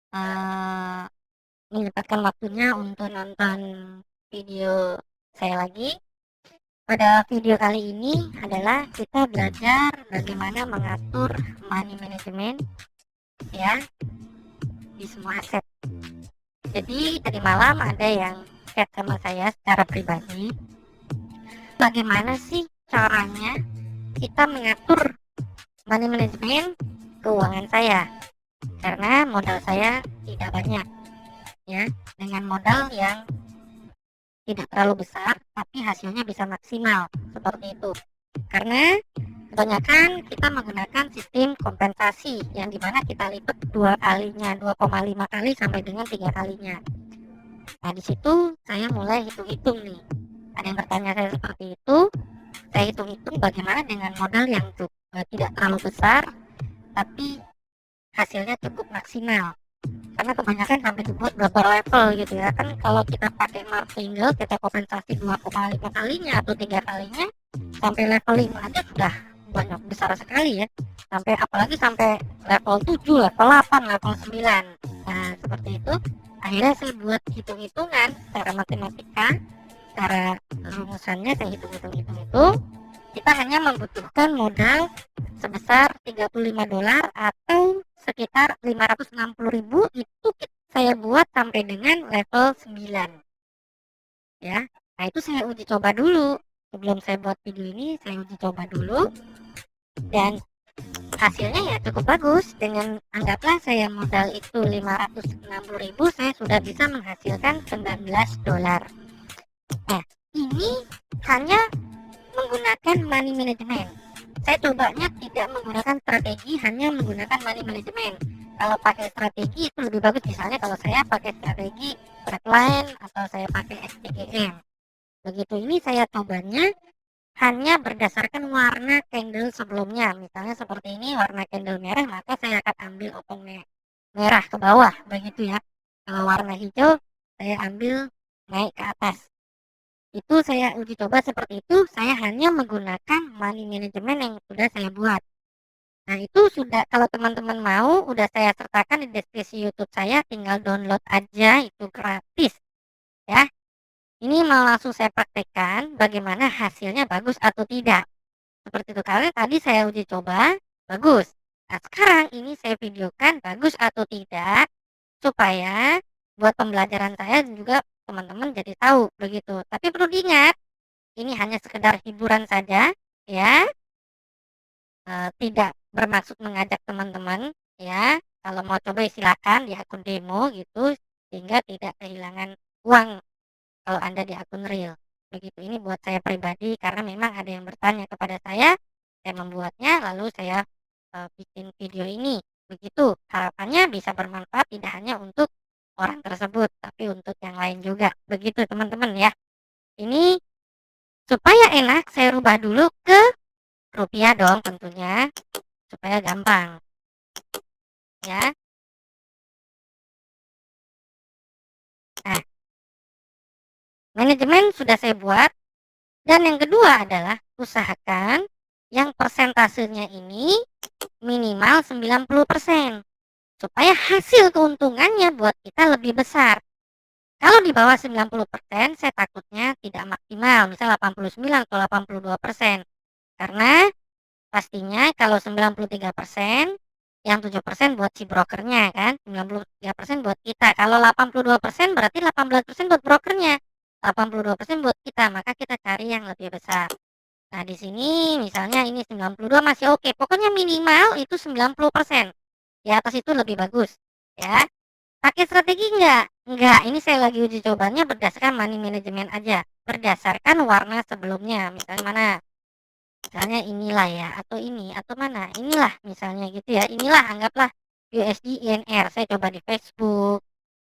eee, menyempatkan waktunya untuk nonton video saya lagi. Pada video kali ini adalah kita belajar bagaimana mengatur money management ya di semua aset. Jadi tadi malam ada yang chat sama saya secara pribadi, bagaimana sih caranya kita mengatur money management keuangan saya, karena modal saya tidak banyak ya, dengan modal yang tidak terlalu besar tapi hasilnya bisa maksimal seperti itu. Karena kebanyakan kita menggunakan sistem kompensasi yang dimana kita lipat 2 kalinya, 2,5 kali sampai dengan 3 kalinya. Nah di situ saya mulai hitung-hitung nih. Ada yang bertanya saya seperti itu, saya hitung-hitung bagaimana dengan modal yang tidak terlalu besar tapi hasilnya cukup maksimal. Karena kebanyakan sampai dibuat berapa level gitu ya, kan kalau kita pakai martingale kita kompensasi 2,5 kalinya atau 3 kalinya sampai level 5 aja sudah banyak, besar sekali ya, sampai apalagi sampai level 7, level 8, level 9. Nah seperti itu, akhirnya saya buat hitung-hitungan secara matematika, secara rumusannya saya hitung-hitung itu kita hanya membutuhkan modal sebesar $35 atau sekitar 560.000. Itu saya buat sampai dengan level 9 ya. Nah itu saya uji coba dulu, sebelum saya buat video ini saya uji coba dulu dan hasilnya ya cukup bagus. Dengan anggaplah saya modal itu 560.000, saya sudah bisa menghasilkan $19. Nah ini hanya menggunakan money management. Saya cobanya tidak menggunakan strategi, hanya menggunakan money management. Kalau pakai strategi itu lebih bagus, misalnya kalau saya pakai strategi flatline atau saya pakai SPGM. Begitu ini saya cobanya hanya berdasarkan warna candle sebelumnya. Misalnya seperti ini warna candle merah, maka saya akan ambil opung merah ke bawah, begitu ya. Kalau warna hijau saya ambil naik ke atas. Itu saya uji coba seperti itu, saya hanya menggunakan money management yang sudah saya buat. Nah itu sudah, kalau teman-teman mau udah saya sertakan di deskripsi YouTube saya, tinggal download aja, itu gratis ya. Ini mau langsung saya praktekkan bagaimana hasilnya bagus atau tidak. Seperti itu, kali tadi saya uji coba bagus. Nah sekarang ini saya videokan bagus atau tidak, supaya buat pembelajaran saya dan juga teman-teman jadi tahu begitu. Tapi perlu diingat, ini hanya sekedar hiburan saja ya, tidak bermaksud mengajak teman-teman ya. Kalau mau coba silakan di akun demo gitu, sehingga tidak kehilangan uang kalau Anda di akun real. Begitu, ini buat saya pribadi karena memang ada yang bertanya kepada saya membuatnya lalu saya bikin video ini. Begitu, harapannya bisa bermanfaat tidak hanya untuk orang tersebut tapi untuk yang lain juga. Begitu teman-teman ya. Ini supaya enak saya rubah dulu ke rupiah dong tentunya, supaya gampang ya. Nah manajemen sudah saya buat, dan yang kedua adalah usahakan yang persentasenya ini minimal 90%, supaya hasil keuntungannya buat kita lebih besar. Kalau di bawah 90% saya takutnya tidak maksimal, misal 89 atau 82%. Karena pastinya kalau 93%, yang 7% buat si brokernya kan, 93% buat kita. Kalau 82% berarti 18% buat brokernya, 82% buat kita, maka kita cari yang lebih besar. Nah, di sini misalnya ini 92 masih oke. Pokoknya minimal itu 90%. Di atas itu lebih bagus, ya. Pakai strategi enggak? Enggak, ini saya lagi uji cobanya berdasarkan money management aja. Berdasarkan warna sebelumnya. Misalnya mana? Misalnya inilah ya, atau ini, atau mana? Inilah misalnya gitu ya. Inilah anggaplah USD INR. Saya coba di Facebook,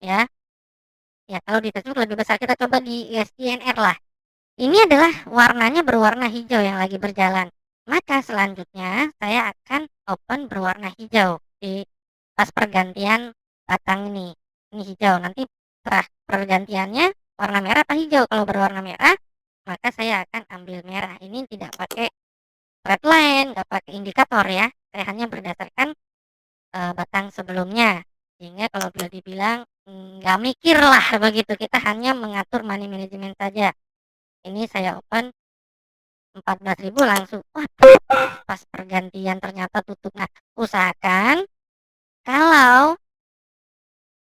ya. Ya, kalau di Facebook lebih besar, kita coba di USD INR lah. Ini adalah warnanya berwarna hijau yang lagi berjalan. Maka selanjutnya saya akan open berwarna hijau di pas pergantian batang ini. Ini hijau. Nanti setelah pergantiannya warna merah atau hijau. Kalau berwarna merah, maka saya akan ambil merah. Ini tidak pakai red line, nggak pakai indikator ya. Saya hanya berdasarkan batang sebelumnya. Sehingga kalau boleh dibilang, nggak mikir lah begitu, kita hanya mengatur money management saja. Ini saya open 14.000 langsung, wah pas pergantian ternyata tutup. Nah, usahakan kalau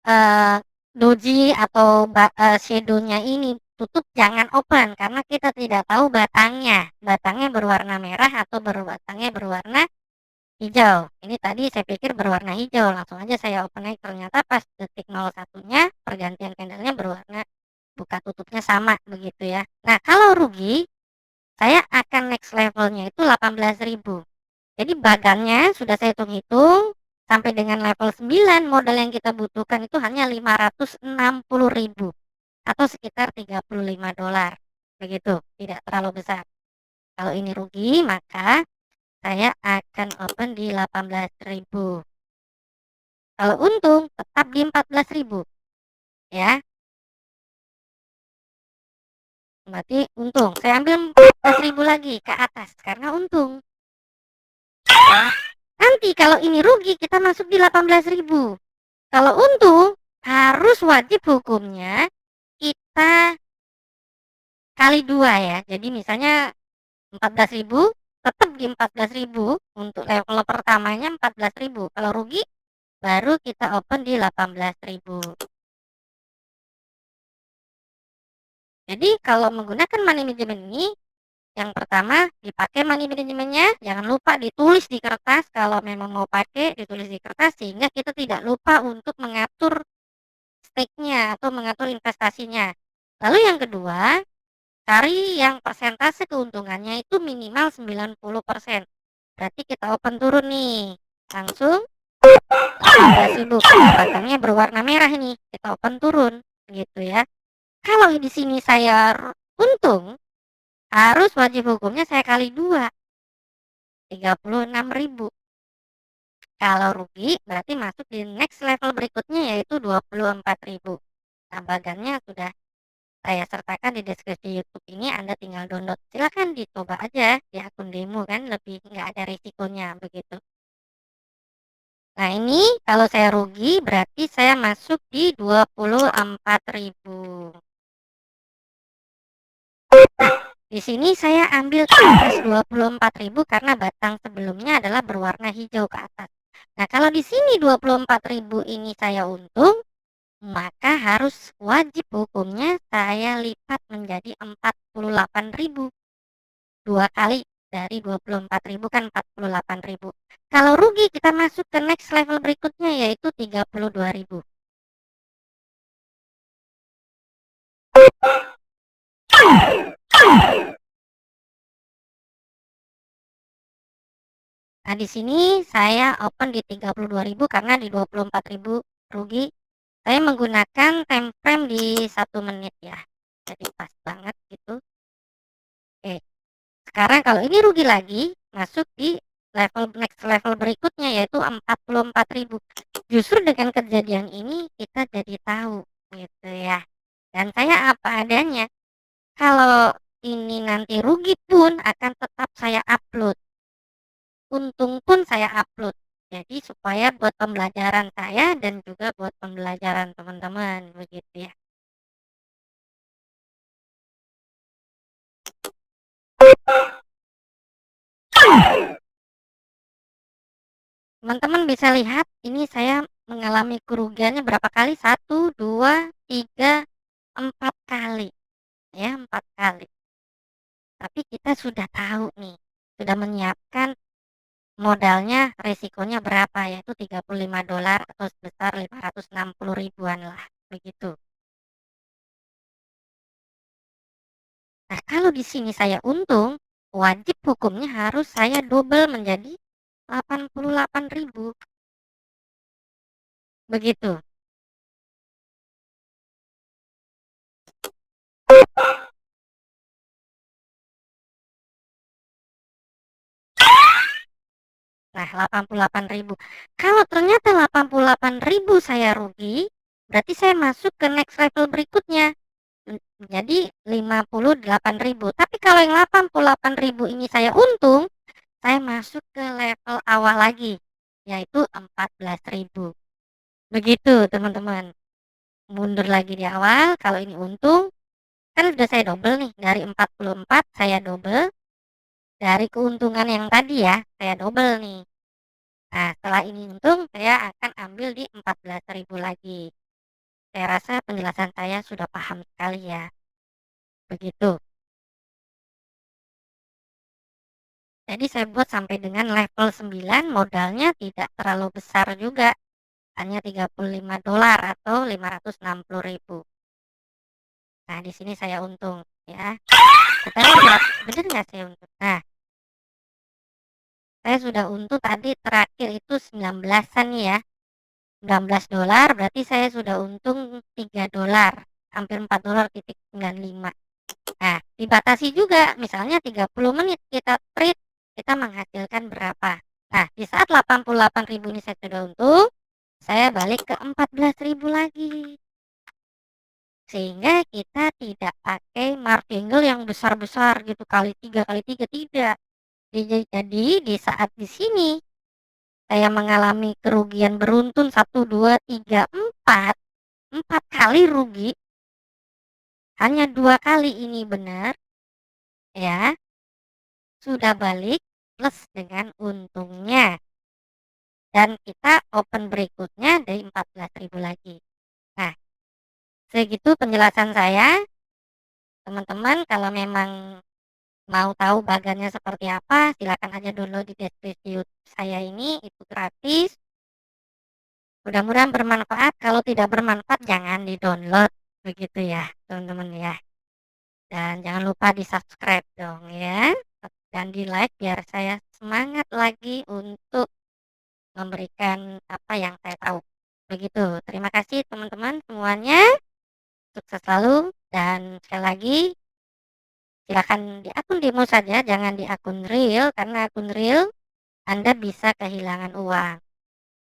eee, doji atau shadow-nya ini tutup jangan open karena kita tidak tahu batangnya berwarna merah atau batangnya berwarna hijau. Ini tadi saya pikir berwarna hijau, langsung aja saya open aja, ternyata pas detik 01-nya pergantian candlenya berwarna buka tutupnya sama begitu ya. Nah, kalau rugi saya akan next levelnya itu 18.000. Jadi bagannya sudah saya hitung-hitung sampai dengan level 9, modal yang kita butuhkan itu hanya 560.000 atau sekitar $35. Begitu, tidak terlalu besar. Kalau ini rugi maka saya akan open di 18.000. Kalau untung tetap di 14.000 ya. Berarti untung. Saya ambil 14.000 lagi ke atas karena untung. Nanti kalau ini rugi kita masuk di 18.000. Kalau untung harus wajib hukumnya kita kali 2 ya. Jadi misalnya 14.000 tetap di 14.000 untuk level pertamanya 14.000. Kalau rugi baru kita open di 18.000. Jadi kalau menggunakan money management ini, yang pertama dipakai money manajemennya, jangan lupa ditulis di kertas. Kalau memang mau pakai ditulis di kertas sehingga kita tidak lupa untuk mengatur stake-nya atau mengatur investasinya. Lalu yang kedua, cari yang persentase keuntungannya itu minimal 90%. Berarti kita open turun nih, langsung 15.000 karena batangnya berwarna merah ini, kita open turun gitu ya. Kalau di sini saya untung, harus wajib hukumnya saya kali 2, 36.000. Kalau rugi berarti masuk di next level berikutnya yaitu 24.000. Tambahannya sudah saya sertakan di deskripsi YouTube ini, Anda tinggal download. Silahkan dicoba aja di akun demo kan, lebih nggak ada risikonya begitu. Nah ini kalau saya rugi berarti saya masuk di 24.000. Di sini saya ambil ke atas 24.000 karena batang sebelumnya adalah berwarna hijau ke atas. Nah, kalau di sini 24.000 ini saya untung, maka harus wajib hukumnya saya lipat menjadi 48.000. 2 kali dari 24.000 kan 48.000. Kalau rugi kita masuk ke next level berikutnya yaitu 32.000. Nah, di sini saya open di 32.000 karena di 24.000 rugi. Saya menggunakan time frame di 1 menit ya. Jadi pas banget gitu. Oke. Sekarang kalau ini rugi lagi, masuk di next level berikutnya yaitu 44.000. Justru dengan kejadian ini kita jadi tahu gitu ya. Dan saya apa adanya. Kalau ini nanti rugi pun akan tetap saya upload. Untung pun saya upload. Jadi supaya buat pembelajaran saya dan juga buat pembelajaran teman-teman begitu ya. Teman-teman bisa lihat ini saya mengalami kerugiannya berapa kali? 1, 2, 3, 4 kali. Ya, 4 kali. Tapi kita sudah tahu nih, sudah menyiapkan modalnya resikonya berapa yaitu $35 atau sebesar 560 ribuan lah begitu. Nah, kalau di sini saya untung, wajib hukumnya harus saya double menjadi 88.000. Begitu. Nah, 88.000. Kalau ternyata 88.000 saya rugi, berarti saya masuk ke next level berikutnya. Jadi 58.000. Tapi kalau yang 88.000 ini saya untung, saya masuk ke level awal lagi, yaitu 14.000. Begitu teman-teman. Mundur lagi di awal, kalau ini untung, kan udah saya double nih, dari 44 saya double, dari keuntungan yang tadi ya, saya double nih. Nah, setelah ini untung, saya akan ambil di 14.000 lagi. Saya rasa penjelasan saya sudah paham sekali ya. Begitu. Jadi saya buat sampai dengan level 9, modalnya tidak terlalu besar juga. Hanya $35 atau 560.000. Nah, di sini saya untung ya. Kita lihat bener nggak saya untung. Nah, saya sudah untung tadi terakhir itu 19-an ya. $19 berarti saya sudah untung $3, hampir $4.95. Nah, dibatasi juga, misalnya 30 menit kita trade, kita menghasilkan berapa. Nah, di saat 88.000 ini saya sudah untung, saya balik ke 14.000 lagi. Sehingga kita tidak pakai martingale yang besar-besar gitu, kali 3 tidak. Jadi di saat di sini saya mengalami kerugian beruntun 1, 2, 3, 4, 4 kali rugi, hanya 2 kali ini benar ya, sudah balik plus dengan untungnya, dan kita open berikutnya dari 14.000 lagi. Nah, segitu penjelasan saya. Teman-teman kalau memang mau tahu bagannya seperti apa, silakan aja download di deskripsi YouTube saya ini, itu gratis. Mudah-mudahan bermanfaat. Kalau tidak bermanfaat jangan di-download, begitu ya teman-teman ya. Dan jangan lupa di-subscribe dong ya. Dan di-like biar saya semangat lagi untuk memberikan apa yang saya tahu. Begitu. Terima kasih teman-teman semuanya. Sukses selalu, dan sekali lagi silakan di akun demo saja, jangan di akun real, karena akun real Anda bisa kehilangan uang.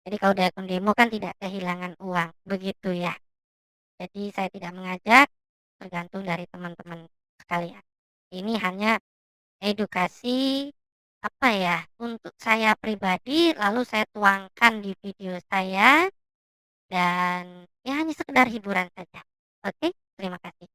Jadi kalau di akun demo kan tidak kehilangan uang, begitu ya. Jadi saya tidak mengajak, tergantung dari teman-teman sekalian. Ini hanya edukasi apa ya, untuk saya pribadi, lalu saya tuangkan di video saya, dan ya hanya sekedar hiburan saja. Oke, terima kasih.